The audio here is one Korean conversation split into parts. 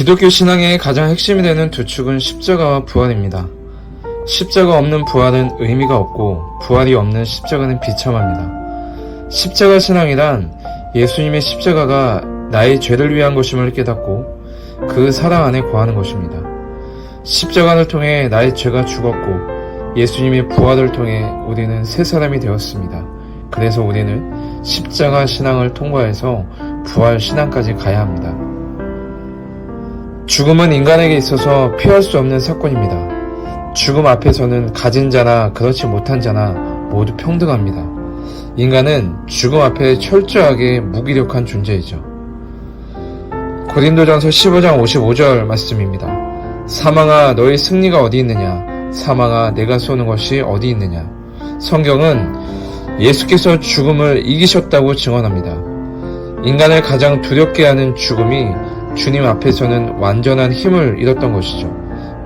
기독교 신앙의 가장 핵심이 되는 두 축은 십자가와 부활입니다. 십자가 없는 부활은 의미가 없고 부활이 없는 십자가는 비참합니다. 십자가 신앙이란 예수님의 십자가가 나의 죄를 위한 것임을 깨닫고 그 사랑 안에 거하는 것입니다. 십자가를 통해 나의 죄가 죽었고 예수님의 부활을 통해 우리는 새 사람이 되었습니다. 그래서 우리는 십자가 신앙을 통과해서 부활 신앙까지 가야 합니다. 죽음은 인간에게 있어서 피할 수 없는 사건입니다. 죽음 앞에서는 가진 자나 그렇지 못한 자나 모두 평등합니다. 인간은 죽음 앞에 철저하게 무기력한 존재이죠. 고린도전서 15장 55절 말씀입니다. 사망아 너의 승리가 어디 있느냐? 사망아 내가 쏘는 것이 어디 있느냐? 성경은 예수께서 죽음을 이기셨다고 증언합니다. 인간을 가장 두렵게 하는 죽음이 주님 앞에서는 완전한 힘을 잃었던 것이죠.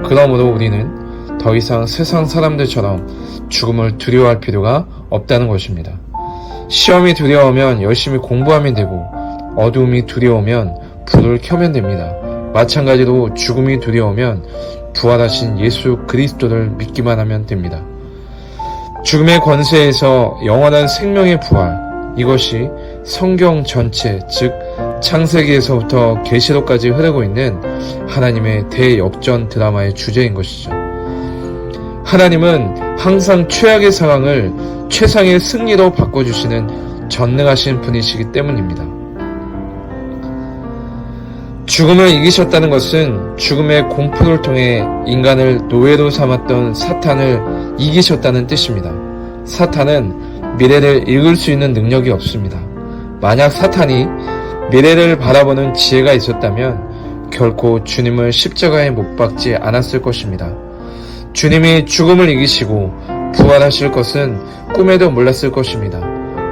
그러므로 우리는 더 이상 세상 사람들처럼 죽음을 두려워할 필요가 없다는 것입니다. 시험이 두려우면 열심히 공부하면 되고 어두움이 두려우면 불을 켜면 됩니다. 마찬가지로 죽음이 두려우면 부활하신 예수 그리스도를 믿기만 하면 됩니다. 죽음의 권세에서 영원한 생명의 부활, 이것이 성경 전체, 즉 창세기에서부터 계시록까지 흐르고 있는 하나님의 대역전 드라마의 주제인 것이죠. 하나님은 항상 최악의 상황을 최상의 승리로 바꿔주시는 전능하신 분이시기 때문입니다. 죽음을 이기셨다는 것은 죽음의 공포를 통해 인간을 노예로 삼았던 사탄을 이기셨다는 뜻입니다. 사탄은 미래를 읽을 수 있는 능력이 없습니다. 만약 사탄이 미래를 바라보는 지혜가 있었다면 결코 주님을 십자가에 못 박지 않았을 것입니다. 주님이 죽음을 이기시고 부활하실 것은 꿈에도 몰랐을 것입니다.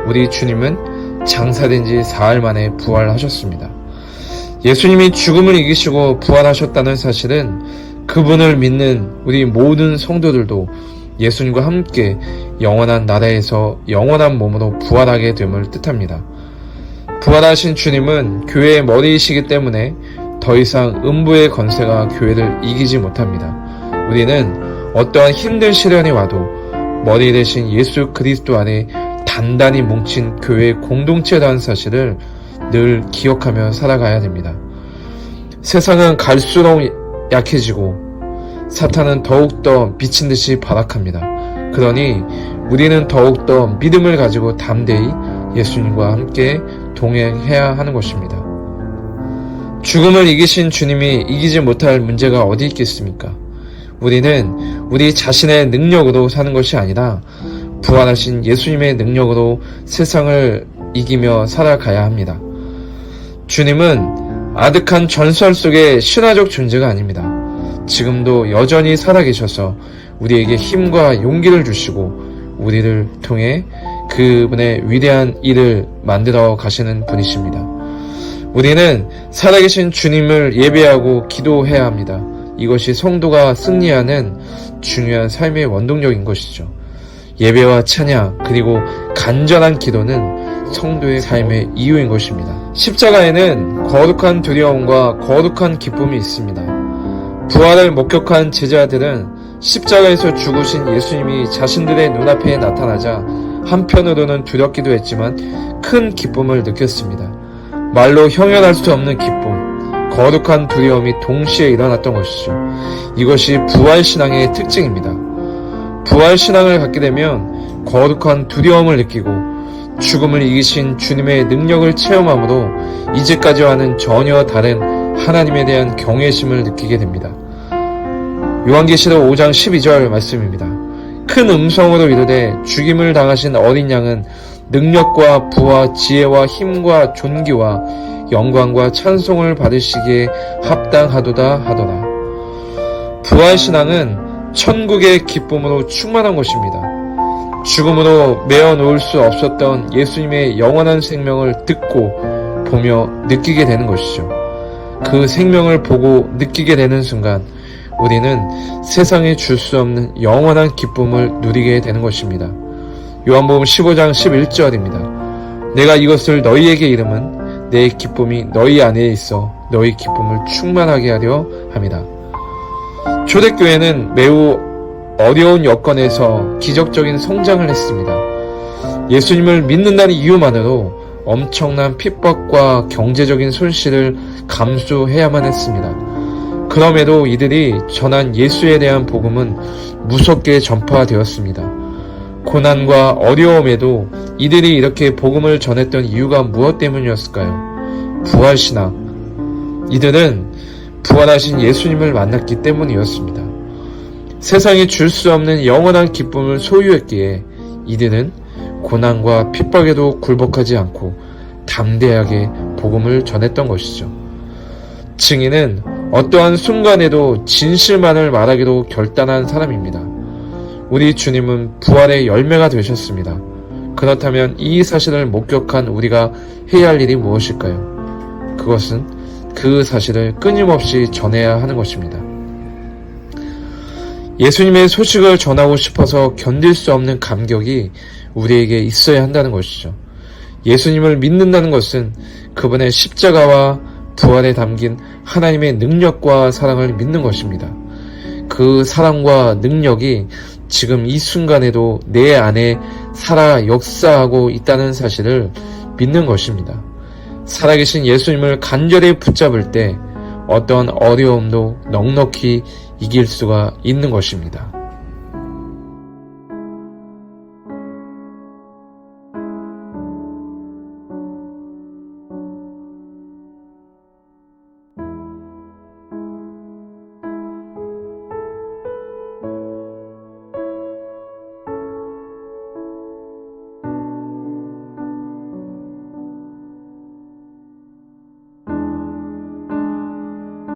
우리 주님은 장사된 지 사흘 만에 부활하셨습니다. 예수님이 죽음을 이기시고 부활하셨다는 사실은 그분을 믿는 우리 모든 성도들도 예수님과 함께 영원한 나라에서 영원한 몸으로 부활하게 됨을 뜻합니다. 부활하신 주님은 교회의 머리이시기 때문에 더 이상 음부의 권세가 교회를 이기지 못합니다. 우리는 어떠한 힘든 시련이 와도 머리 대신 예수 그리스도 안에 단단히 뭉친 교회의 공동체라는 사실을 늘 기억하며 살아가야 됩니다. 세상은 갈수록 약해지고 사탄은 더욱더 미친 듯이 발악합니다. 그러니 우리는 더욱더 믿음을 가지고 담대히 예수님과 함께 동행해야 하는 것입니다. 죽음을 이기신 주님이 이기지 못할 문제가 어디 있겠습니까? 우리는 우리 자신의 능력으로 사는 것이 아니라 부활하신 예수님의 능력으로 세상을 이기며 살아가야 합니다. 주님은 아득한 전설 속의 신화적 존재가 아닙니다. 지금도 여전히 살아계셔서 우리에게 힘과 용기를 주시고 우리를 통해 그분의 위대한 일을 만들어 가시는 분이십니다. 우리는 살아계신 주님을 예배하고 기도해야 합니다. 이것이 성도가 승리하는 중요한 삶의 원동력인 것이죠. 예배와 찬양 그리고 간절한 기도는 성도의 삶의 이유인 것입니다. 십자가에는 거룩한 두려움과 거룩한 기쁨이 있습니다. 부활을 목격한 제자들은 십자가에서 죽으신 예수님이 자신들의 눈앞에 나타나자 한편으로는 두렵기도 했지만 큰 기쁨을 느꼈습니다. 말로 형용할 수 없는 기쁨, 거룩한 두려움이 동시에 일어났던 것이죠. 이것이 부활신앙의 특징입니다. 부활신앙을 갖게 되면 거룩한 두려움을 느끼고 죽음을 이기신 주님의 능력을 체험함으로 이제까지와는 전혀 다른 하나님에 대한 경외심을 느끼게 됩니다. 요한계시록 5장 12절 말씀입니다. 큰 음성으로 이르되 죽임을 당하신 어린 양은 능력과 부와 지혜와 힘과 존귀와 영광과 찬송을 받으시기에 합당하도다 하더라. 부활신앙은 천국의 기쁨으로 충만한 것입니다. 죽음으로 메어 놓을 수 없었던 예수님의 영원한 생명을 듣고 보며 느끼게 되는 것이죠. 그 생명을 보고 느끼게 되는 순간 우리는 세상에 줄 수 없는 영원한 기쁨을 누리게 되는 것입니다. 요한복음 15장 11절입니다. 내가 이것을 너희에게 이름은 내 기쁨이 너희 안에 있어 너희 기쁨을 충만하게 하려 함이다. 초대교회는 매우 어려운 여건에서 기적적인 성장을 했습니다. 예수님을 믿는다는 이유만으로 엄청난 핍박과 경제적인 손실을 감수해야만 했습니다. 그럼에도 이들이 전한 예수에 대한 복음은 무섭게 전파되었습니다. 고난과 어려움에도 이들이 이렇게 복음을 전했던 이유가 무엇 때문이었을까요? 부활신앙. 이들은 부활하신 예수님을 만났기 때문이었습니다. 세상이 줄 수 없는 영원한 기쁨을 소유했기에 이들은 고난과 핍박에도 굴복하지 않고 담대하게 복음을 전했던 것이죠. 증인은 어떠한 순간에도 진실만을 말하기로 결단한 사람입니다. 우리 주님은 부활의 열매가 되셨습니다. 그렇다면 이 사실을 목격한 우리가 해야 할 일이 무엇일까요? 그것은 그 사실을 끊임없이 전해야 하는 것입니다. 예수님의 소식을 전하고 싶어서 견딜 수 없는 감격이 우리에게 있어야 한다는 것이죠. 예수님을 믿는다는 것은 그분의 십자가와 부활에 담긴 하나님의 능력과 사랑을 믿는 것입니다. 그 사랑과 능력이 지금 이 순간에도 내 안에 살아 역사하고 있다는 사실을 믿는 것입니다. 살아계신 예수님을 간절히 붙잡을 때 어떤 어려움도 넉넉히 이길 수가 있는 것입니다.